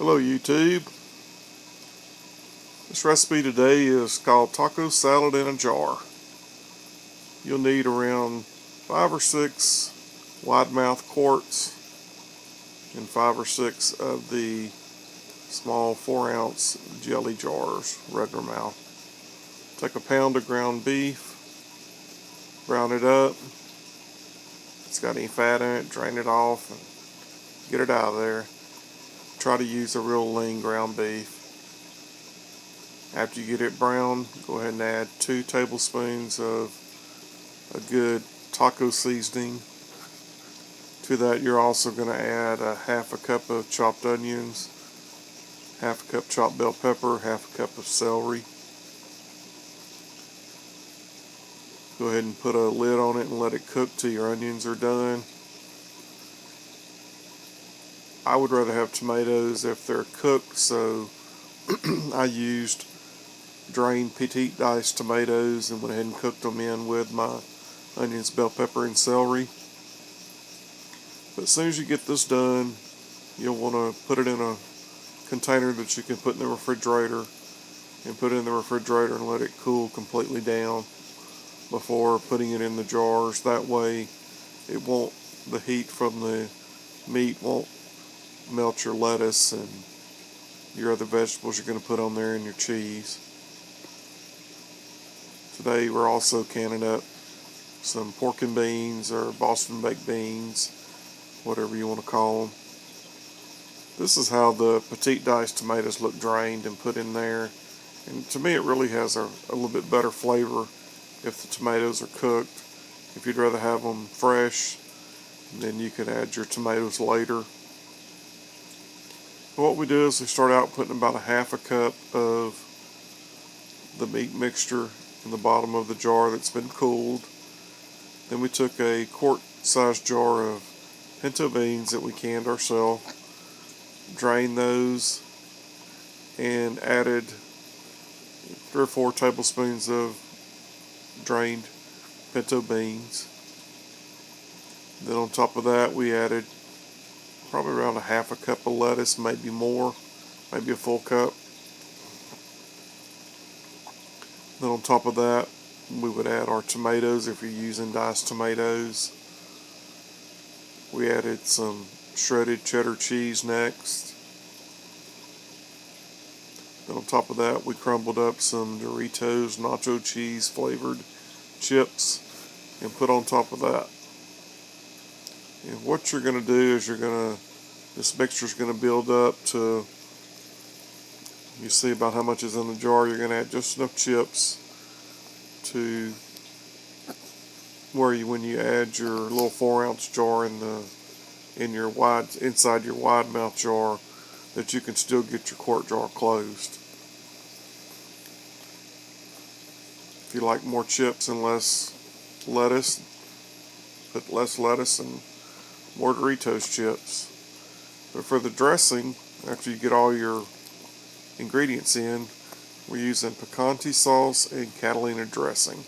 Hello YouTube. This recipe today is called taco salad in a jar. You'll need around 5 or 6 wide mouth quarts and 5 or 6 of the small 4-ounce jelly jars, regular mouth. Take a pound of ground beef, brown it up. If it's got any fat in it, drain it off and get it out of there. Try to use a real lean ground beef. After you get it brown, go ahead and add 2 tablespoons of a good taco seasoning. To that, you're also going to add a half a cup of chopped onions, half a cup chopped bell pepper, half a cup of celery. Go ahead and put a lid on it and let it cook till your onions are done. I would rather have tomatoes if they're cooked, so I used drained petite diced tomatoes and went ahead and cooked them in with my onions, bell pepper, and celery. But as soon as you get this done, you'll want to put it in a container that you can put in the refrigerator, and put it in the refrigerator and let it cool completely down before putting it in the jars. That way the heat from the meat won't melt your lettuce and your other vegetables you're going to put on there and your cheese. Today we're also canning up some pork and beans or Boston baked beans, whatever you want to call them. This is how the petite diced tomatoes look drained and put in there. And to me it really has a little bit better flavor if the tomatoes are cooked. If you'd rather have them fresh, then you can add your tomatoes later. What we do is we start out putting about a half a cup of the meat mixture in the bottom of the jar that's been cooled. Then we took a quart-sized jar of pinto beans that we canned ourselves, drained those, and added 3 or 4 tablespoons of drained pinto beans. Then on top of that we added probably around a half a cup of lettuce, maybe more, maybe a full cup. Then on top of that we would add our tomatoes if you're using diced tomatoes. We added some shredded cheddar cheese next. Then on top of that we crumbled up some Doritos nacho cheese flavored chips and put on top of that. And what you're going to do is this mixture is going to build up to, you see about how much is in the jar. You're going to add just enough chips to where when you add your little 4-ounce jar inside your wide mouth jar, that you can still get your quart jar closed. If you like more chips and less lettuce, put less lettuce and more Doritos chips. But for the dressing, after you get all your ingredients in, we're using picante sauce and Catalina dressing.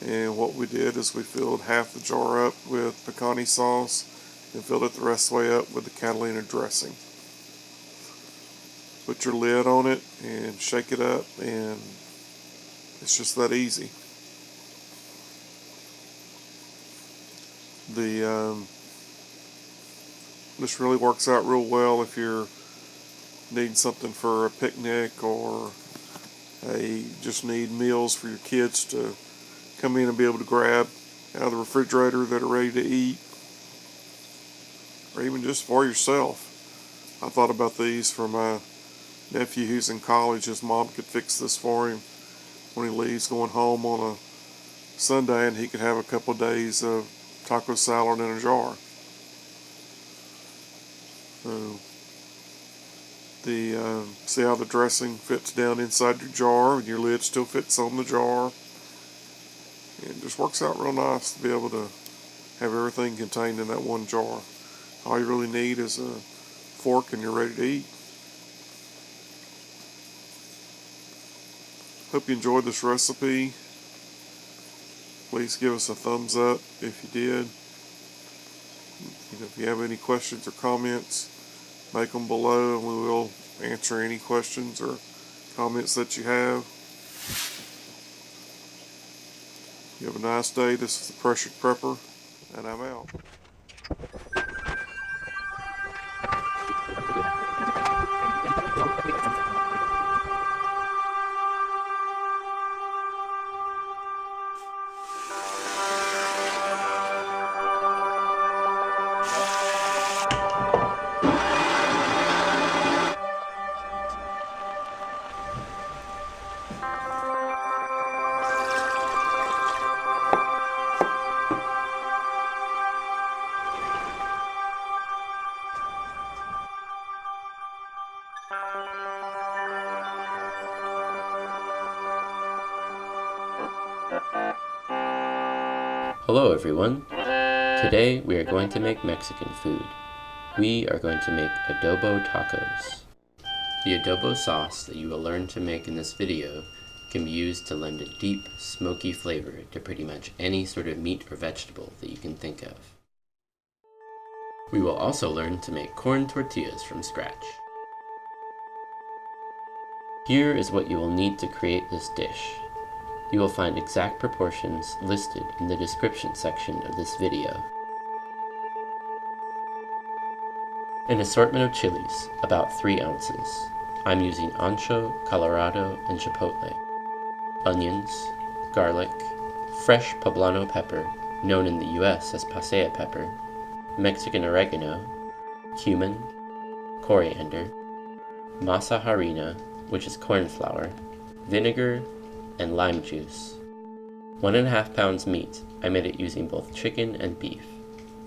And what we did is we filled half the jar up with picante sauce and filled it the rest of the way up with the Catalina dressing. Put your lid on it and shake it up, and it's just that easy. This really works out real well if you're needing something for a picnic, or just need meals for your kids to come in and be able to grab out of the refrigerator that are ready to eat, or even just for yourself. I thought about these for my nephew who's in college. His mom could fix this for him when he leaves going home on a Sunday, and he could have a couple of days of taco salad in a jar. So see how the dressing fits down inside your jar, and your lid still fits on the jar. It just works out real nice to be able to have everything contained in that one jar. All you really need is a fork and you're ready to eat. Hope you enjoyed this recipe. Please give us a thumbs up if you did. If you have any questions or comments, make them below and we will answer any questions or comments that you have. You have a nice day. This is the Pressure Prepper, and I'm out. Hello everyone! Today we are going to make Mexican food. We are going to make adobo tacos. The adobo sauce that you will learn to make in this video can be used to lend a deep, smoky flavor to pretty much any sort of meat or vegetable that you can think of. We will also learn to make corn tortillas from scratch. Here is what you will need to create this dish. You will find exact proportions listed in the description section of this video. An assortment of chilies, about 3 ounces. I'm using ancho, Colorado, and chipotle. Onions, garlic, fresh poblano pepper, known in the US as pasilla pepper, Mexican oregano, cumin, coriander, masa harina, which is corn flour, vinegar, and lime juice. 1.5 pounds meat. I made it using both chicken and beef.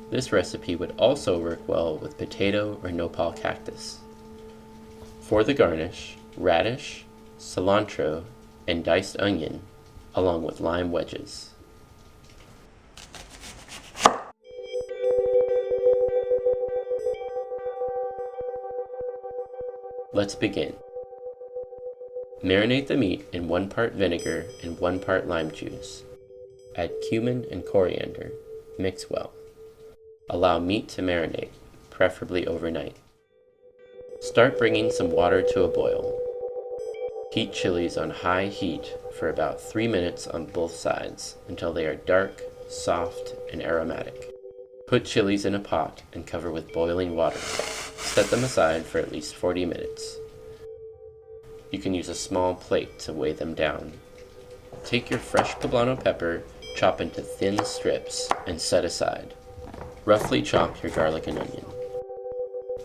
This recipe would also work well with potato or nopal cactus. For the garnish, radish, cilantro, and diced onion, along with lime wedges. Let's begin. Marinate the meat in 1 part vinegar and 1 part lime juice. Add cumin and coriander. Mix well. Allow meat to marinate, preferably overnight. Start bringing some water to a boil. Heat chilies on high heat for about 3 minutes on both sides until they are dark, soft, and aromatic. Put chilies in a pot and cover with boiling water. Set them aside for at least 40 minutes. You can use a small plate to weigh them down. Take your fresh poblano pepper, chop into thin strips, and set aside. Roughly chop your garlic and onion.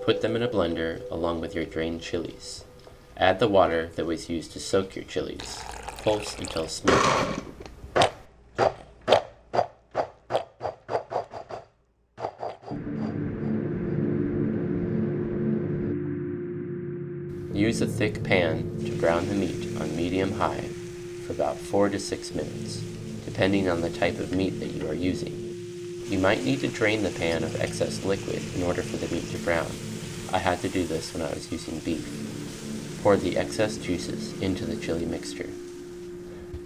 Put them in a blender along with your drained chilies. Add the water that was used to soak your chilies. Pulse until smooth. Use a thick pan to brown the meat on medium-high for about 4 to 6 minutes, depending on the type of meat that you are using. You might need to drain the pan of excess liquid in order for the meat to brown. I had to do this when I was using beef. Pour the excess juices into the chili mixture.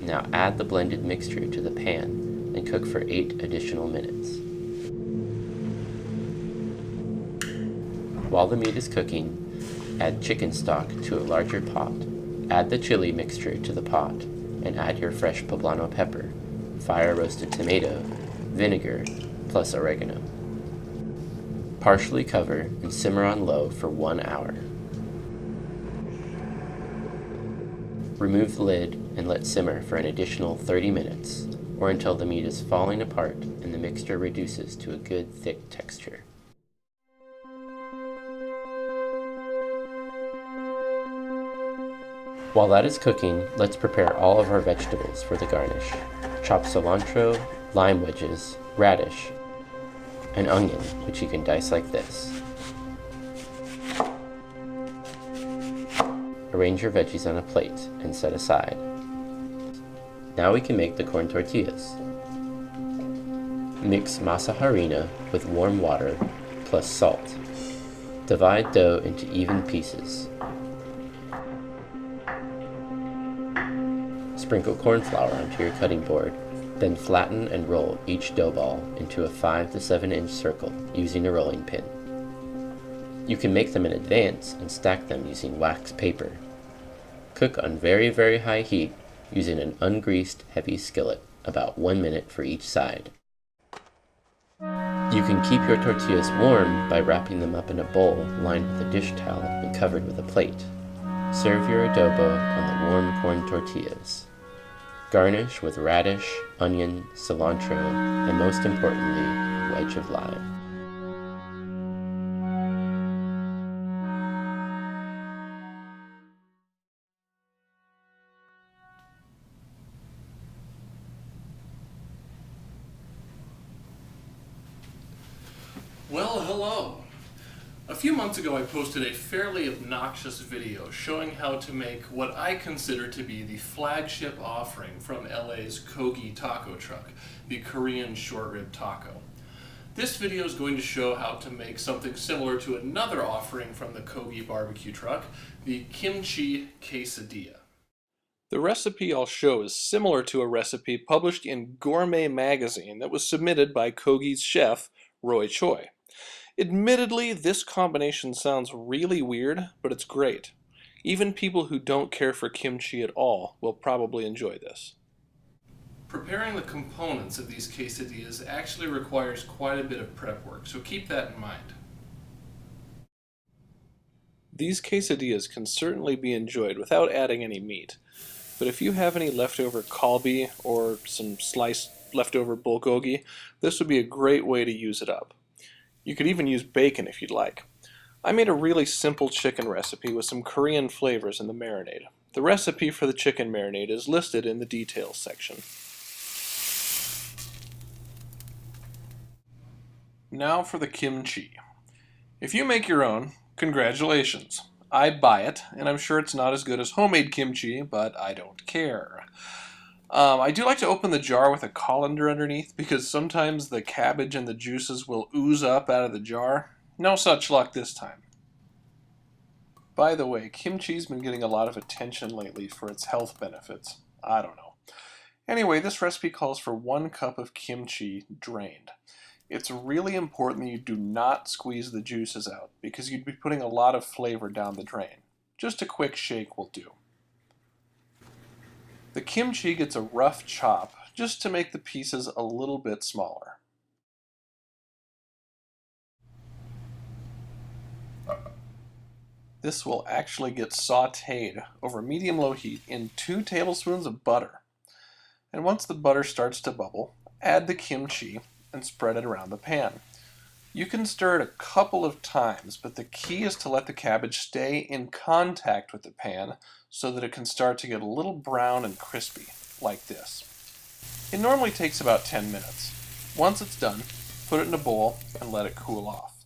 Now add the blended mixture to the pan and cook for 8 additional minutes. While the meat is cooking, add chicken stock to a larger pot. Add the chili mixture to the pot and add your fresh poblano pepper, fire roasted tomato, vinegar, plus oregano. Partially cover and simmer on low for 1 hour. Remove the lid and let simmer for an additional 30 minutes or until the meat is falling apart and the mixture reduces to a good thick texture. While that is cooking, let's prepare all of our vegetables for the garnish. Chop cilantro, lime wedges, radish, and onion, which you can dice like this. Arrange your veggies on a plate and set aside. Now we can make the corn tortillas. Mix masa harina with warm water plus salt. Divide dough into even pieces. Sprinkle corn flour onto your cutting board, then flatten and roll each dough ball into a 5 to 7 inch circle using a rolling pin. You can make them in advance and stack them using wax paper. Cook on very, very high heat using an ungreased heavy skillet, about 1 minute for each side. You can keep your tortillas warm by wrapping them up in a bowl lined with a dish towel and covered with a plate. Serve your adobo on the warm corn tortillas. Garnish with radish, onion, cilantro, and most importantly, a wedge of lime. Well, hello. A few months ago I posted a fairly obnoxious video showing how to make what I consider to be the flagship offering from LA's Kogi taco truck, the Korean short rib taco. This video is going to show how to make something similar to another offering from the Kogi barbecue truck, the kimchi quesadilla. The recipe I'll show is similar to a recipe published in Gourmet magazine that was submitted by Kogi's chef, Roy Choi. Admittedly, this combination sounds really weird, but it's great. Even people who don't care for kimchi at all will probably enjoy this. Preparing the components of these quesadillas actually requires quite a bit of prep work, so keep that in mind. These quesadillas can certainly be enjoyed without adding any meat, but if you have any leftover kalbi or some sliced leftover bulgogi, this would be a great way to use it up. You could even use bacon if you'd like. I made a really simple chicken recipe with some Korean flavors in the marinade. The recipe for the chicken marinade is listed in the details section. Now for the kimchi. If you make your own, congratulations. I buy it, and I'm sure it's not as good as homemade kimchi, but I don't care. I do like to open the jar with a colander underneath because sometimes the cabbage and the juices will ooze up out of the jar. No such luck this time. By the way, kimchi's been getting a lot of attention lately for its health benefits. I don't know. Anyway, this recipe calls for 1 cup of kimchi drained. It's really important that you do not squeeze the juices out because you'd be putting a lot of flavor down the drain. Just a quick shake will do. The kimchi gets a rough chop just to make the pieces a little bit smaller. This will actually get sauteed over medium-low heat in 2 tablespoons of butter. And once the butter starts to bubble, add the kimchi and spread it around the pan. You can stir it a couple of times, but the key is to let the cabbage stay in contact with the pan so that it can start to get a little brown and crispy, like this. It normally takes about 10 minutes. Once it's done, put it in a bowl and let it cool off.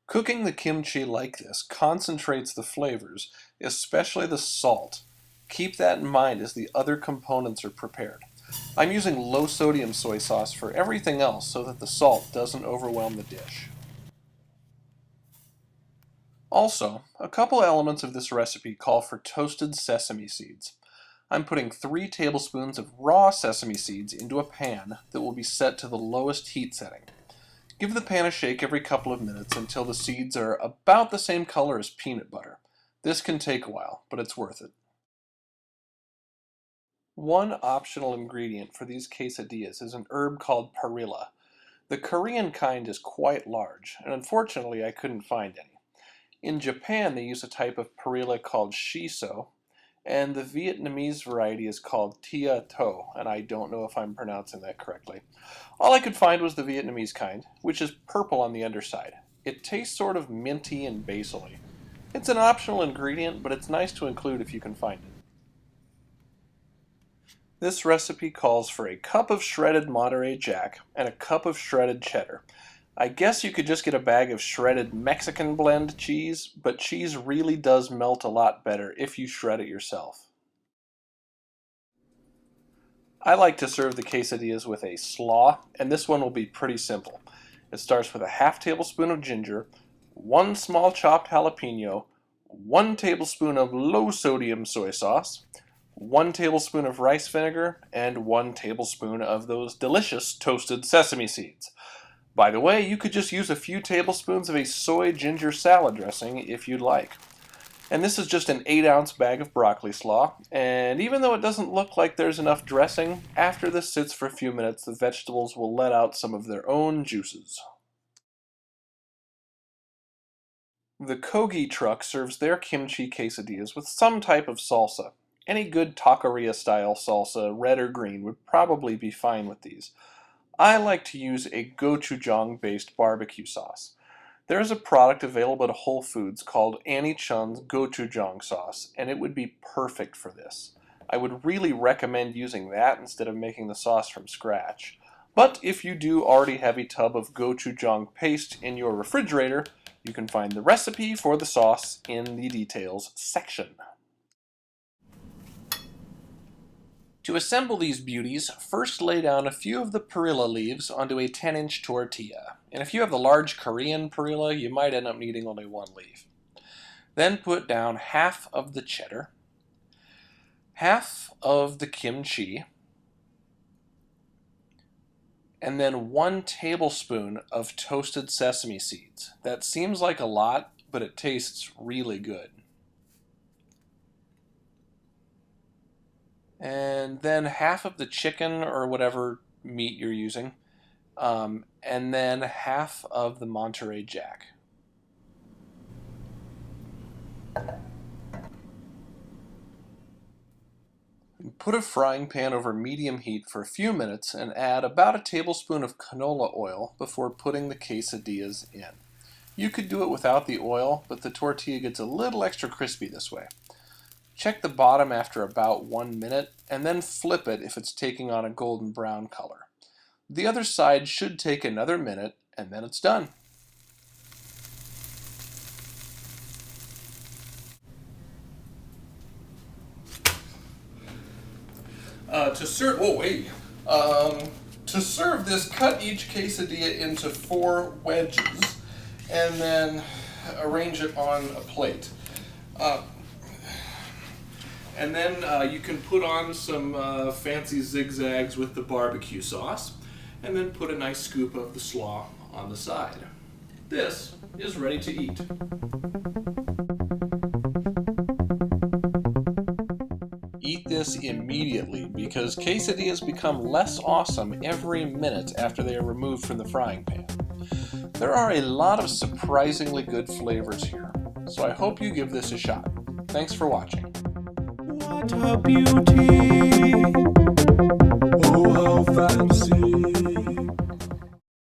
Cooking the kimchi like this concentrates the flavors, especially the salt. Keep that in mind as the other components are prepared. I'm using low sodium soy sauce for everything else so that the salt doesn't overwhelm the dish. Also, a couple elements of this recipe call for toasted sesame seeds. I'm putting 3 tablespoons of raw sesame seeds into a pan that will be set to the lowest heat setting. Give the pan a shake every couple of minutes until the seeds are about the same color as peanut butter. This can take a while, but it's worth it. One optional ingredient for these quesadillas is an herb called perilla. The Korean kind is quite large, and unfortunately I couldn't find any. In Japan they use a type of perilla called shiso, and the Vietnamese variety is called tia to, and I don't know if I'm pronouncing that correctly. All I could find was the Vietnamese kind, which is purple on the underside. It tastes sort of minty and basil-y. It's an optional ingredient, but it's nice to include if you can find it. This recipe calls for a cup of shredded Monterey Jack and a cup of shredded cheddar. I guess you could just get a bag of shredded Mexican blend cheese, but cheese really does melt a lot better if you shred it yourself. I like to serve the quesadillas with a slaw, and this one will be pretty simple. It starts with a half tablespoon of ginger, 1 small chopped jalapeno, 1 tablespoon of low sodium soy sauce, 1 tablespoon of rice vinegar, and 1 tablespoon of those delicious toasted sesame seeds. By the way, you could just use a few tablespoons of a soy ginger salad dressing if you'd like. And this is just an 8-ounce bag of broccoli slaw, and even though it doesn't look like there's enough dressing, after this sits for a few minutes, the vegetables will let out some of their own juices. The Kogi truck serves their kimchi quesadillas with some type of salsa. Any good taqueria-style salsa, red or green, would probably be fine with these. I like to use a gochujang-based barbecue sauce. There is a product available at Whole Foods called Annie Chun's gochujang sauce, and it would be perfect for this. I would really recommend using that instead of making the sauce from scratch. But if you do already have a tub of gochujang paste in your refrigerator, you can find the recipe for the sauce in the details section. To assemble these beauties, first lay down a few of the perilla leaves onto a 10-inch tortilla. And if you have the large Korean perilla, you might end up needing only one leaf. Then put down half of the cheddar, half of the kimchi, and then 1 tablespoon of toasted sesame seeds. That seems like a lot, but it tastes really good. And then half of the chicken or whatever meat you're using, and then half of the Monterey Jack. Put a frying pan over medium heat for a few minutes and add about a tablespoon of canola oil before putting the quesadillas in. You could do it without the oil, but the tortilla gets a little extra crispy this way. Check the bottom after about 1 minute, and then flip it if it's taking on a golden brown color. The other side should take another minute, and then it's done. To serve this, cut each quesadilla into 4 wedges, and then arrange it on a plate. And then you can put on some fancy zigzags with the barbecue sauce, and then put a nice scoop of the slaw on the side. This is ready to eat. Eat this immediately because quesadillas become less awesome every minute after they are removed from the frying pan. There are a lot of surprisingly good flavors here, so I hope you give this a shot. Thanks for watching. What a beauty, oh how fancy.